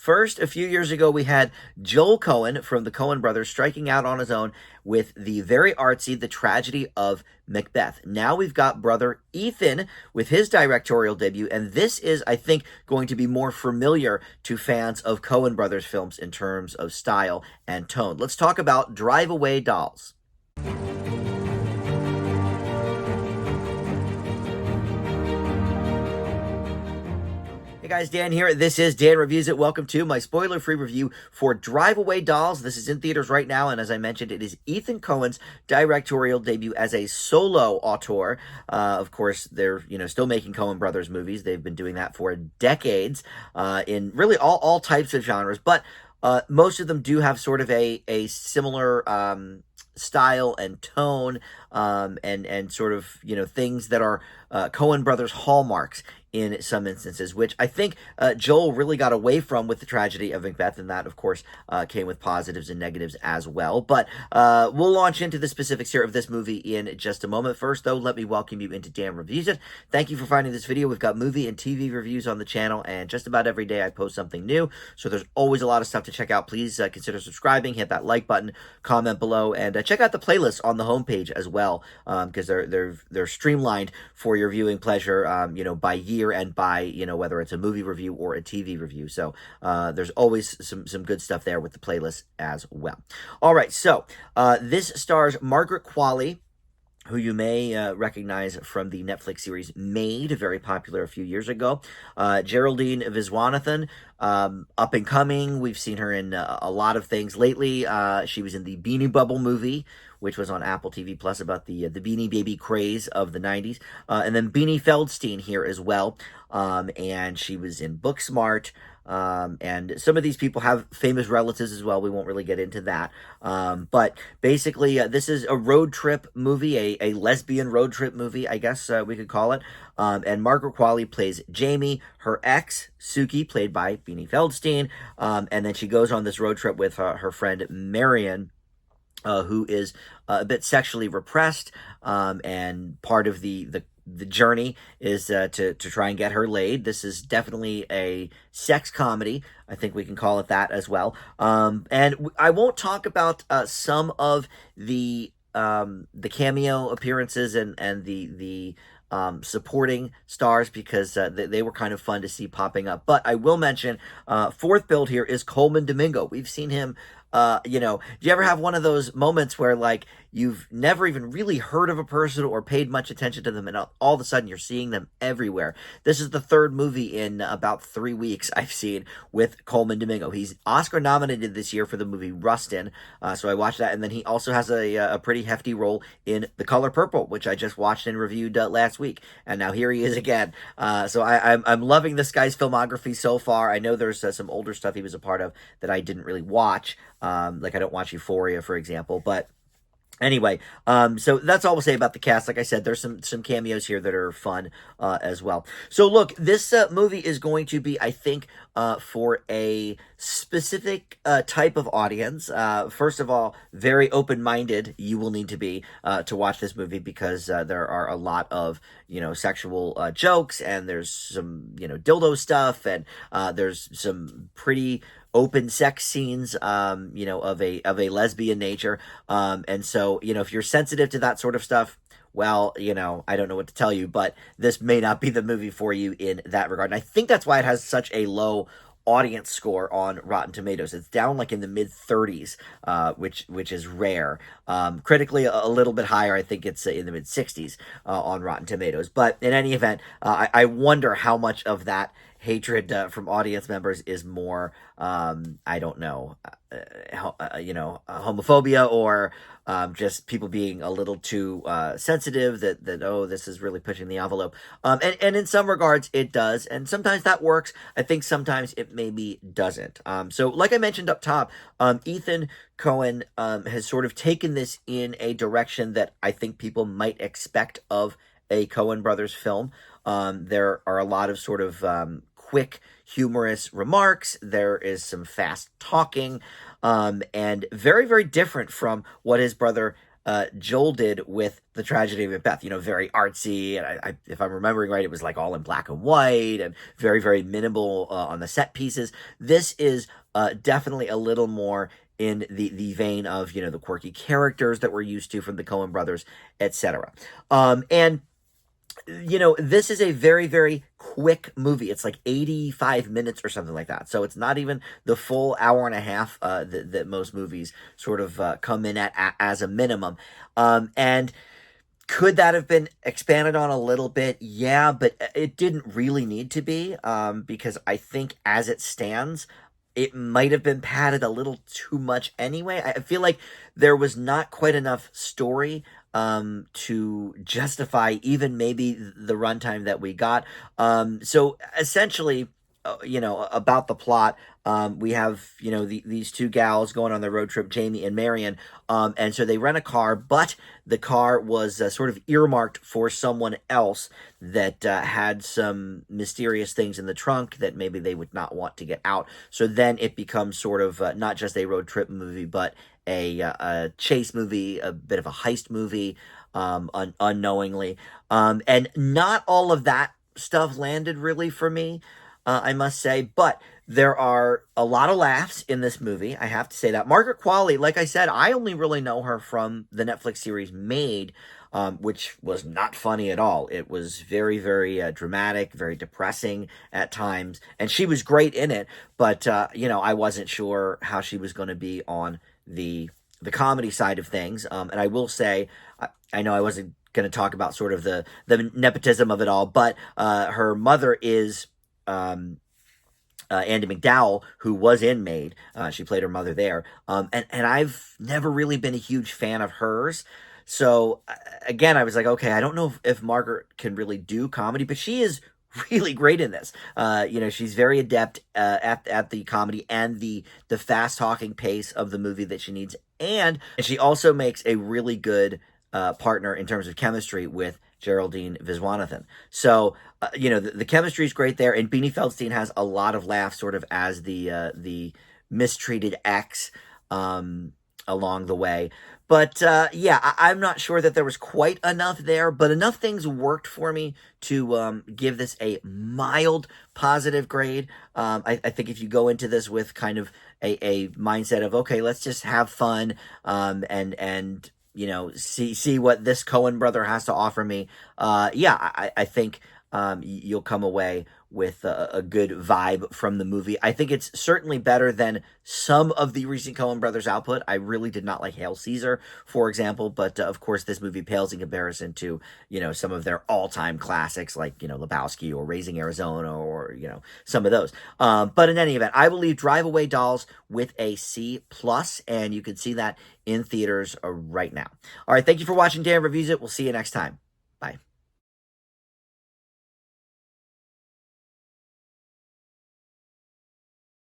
First, a few years ago, we had Joel Coen from the Coen brothers striking out on his own with the very artsy The Tragedy of Macbeth. Now we've got brother Ethan with his directorial debut, and this is, I think, going to be more familiar to fans of Coen brothers films in terms of style and tone. Let's talk about Drive Away Dolls. Hey guys, Dan here. This is Dan Reviews It. Welcome to my spoiler-free review for Drive Away Dolls. This is in theaters right now, and as I mentioned, it is Ethan Coen's directorial debut as a solo auteur. Of course, they're still making Coen Brothers movies. They've been doing that for decades in really all types of genres, but most of them do have sort of a similar style and tone, and sort of things that are Coen Brothers hallmarks in some instances, which I think Joel really got away from with The Tragedy of Macbeth, and that, of course, came with positives and negatives as well. But we'll launch into the specifics here of this movie in just a moment. First, though, let me welcome you into Dan Reviews It. Thank you for finding this video. We've got movie and TV reviews on the channel, and just about every day I post something new, so there's always a lot of stuff to check out. Please consider subscribing, hit that like button, comment below, and check out the playlist on the homepage as well, because they're streamlined for your viewing pleasure, by year and by, whether it's a movie review or a TV review. So there's always some good stuff there with the playlist as well. All right, so this stars Margaret Qualley, who you may recognize from the Netflix series Made, very popular a few years ago. Geraldine Viswanathan, up and coming. We've seen her in a lot of things lately. She was in the Beanie Bubble movie, which was on Apple TV Plus, about the Beanie Baby craze of the 90s. And then Beanie Feldstein here as well. And she was in Booksmart. And some of these people have famous relatives as well. We won't really get into that. But basically, this is a road trip movie, a lesbian road trip movie, I guess we could call it. And Margaret Qualley plays Jamie, her ex, Suki, played by Beanie Feldstein. And then she goes on this road trip with her friend Marion, who is a bit sexually repressed, and part of the journey is to try and get her laid. This is definitely a sex comedy. I think we can call it that as well. And I won't talk about some of the cameo appearances and the supporting stars, because they were kind of fun to see popping up. But I will mention, fourth build here is Colman Domingo. We've seen him, do you ever have one of those moments where, like, you've never even really heard of a person or paid much attention to them, and all of a sudden you're seeing them everywhere? This is the third movie in about 3 weeks I've seen with Colman Domingo. He's Oscar nominated this year for the movie Rustin, so I watched that, and then he also has a pretty hefty role in The Color Purple, which I just watched and reviewed last week, and now here he is again. So I'm loving this guy's filmography so far. I know there's some older stuff he was a part of that I didn't really watch, like I don't watch Euphoria, for example, but anyway, so that's all we'll say about the cast. Like I said, there's some cameos here that are fun as well. So look, this movie is going to be, I think, for a specific type of audience. First of all, very open-minded you will need to be to watch this movie, because there are a lot of sexual jokes, and there's some dildo stuff, and there's some pretty open sex scenes, of a lesbian nature. And so, if you're sensitive to that sort of stuff, well, I don't know what to tell you, but this may not be the movie for you in that regard. And I think that's why it has such a low audience score on Rotten Tomatoes. It's down like in the mid-30s, which is rare. Critically, a little bit higher. I think it's in the mid-60s on Rotten Tomatoes. But in any event, I wonder how much of that hatred from audience members is more, I don't know, homophobia, or just people being a little too sensitive, that oh, this is really pushing the envelope. And in some regards it does, and sometimes that works. I think sometimes it maybe doesn't. So like I mentioned up top, Ethan Coen has sort of taken this in a direction that I think people might expect of a Coen Brothers film. There are a lot of sort of quick, humorous remarks. There is some fast talking, and very, very different from what his brother Joel did with The Tragedy of Macbeth. Very artsy, and if I'm remembering right, it was like all in black and white and very, very minimal on the set pieces. This is definitely a little more in the vein of the quirky characters that we're used to from the Coen brothers, etc. And this is a very, very quick movie. It's like 85 minutes or something like that. So it's not even the full hour and a half that most movies sort of come in at as a minimum. And could that have been expanded on a little bit? Yeah, but it didn't really need to be, because I think as it stands, it might have been padded a little too much anyway. I feel like there was not quite enough story to justify even maybe the runtime that we got. So essentially, about the plot, we have, these two gals going on the road trip, Jamie and Marion. And so they rent a car, but the car was sort of earmarked for someone else that had some mysterious things in the trunk that maybe they would not want to get out. So then it becomes sort of not just a road trip movie, but a chase movie, a bit of a heist movie, unknowingly. And not all of that stuff landed really for me, I must say, but there are a lot of laughs in this movie. I have to say that. Margaret Qualley, like I said, I only really know her from the Netflix series Made, which was not funny at all. It was very, very dramatic, very depressing at times, and she was great in it, but, I wasn't sure how she was going to be on the comedy side of things. And I will say, I know I wasn't going to talk about sort of the nepotism of it all, but her mother is Andy McDowell, who was in Made. She played her mother there. And I've never really been a huge fan of hers. So again, I was like, okay, I don't know if Margaret can really do comedy, but she is really great in this. She's very adept at the comedy and the fast talking pace of the movie that she needs. And she also makes a really good partner in terms of chemistry with Geraldine Viswanathan. So, the chemistry is great there, and Beanie Feldstein has a lot of laughs sort of as the mistreated ex along the way. But, I'm not sure that there was quite enough there, but enough things worked for me to give this a mild positive grade. I think if you go into this with kind of a mindset of, okay, let's just have fun, and see what this Coen brother has to offer me. I think you'll come away with a good vibe from the movie. I think it's certainly better than some of the recent Coen brothers output. I really did not like Hail Caesar, for example, but of course this movie pales in comparison to, some of their all-time classics like, Lebowski or Raising Arizona or, some of those. But in any event, I will leave Drive Away Dolls with a C+, and you can see that in theaters right now. All right, thank you for watching Dan Reviews It. We'll see you next time. Bye.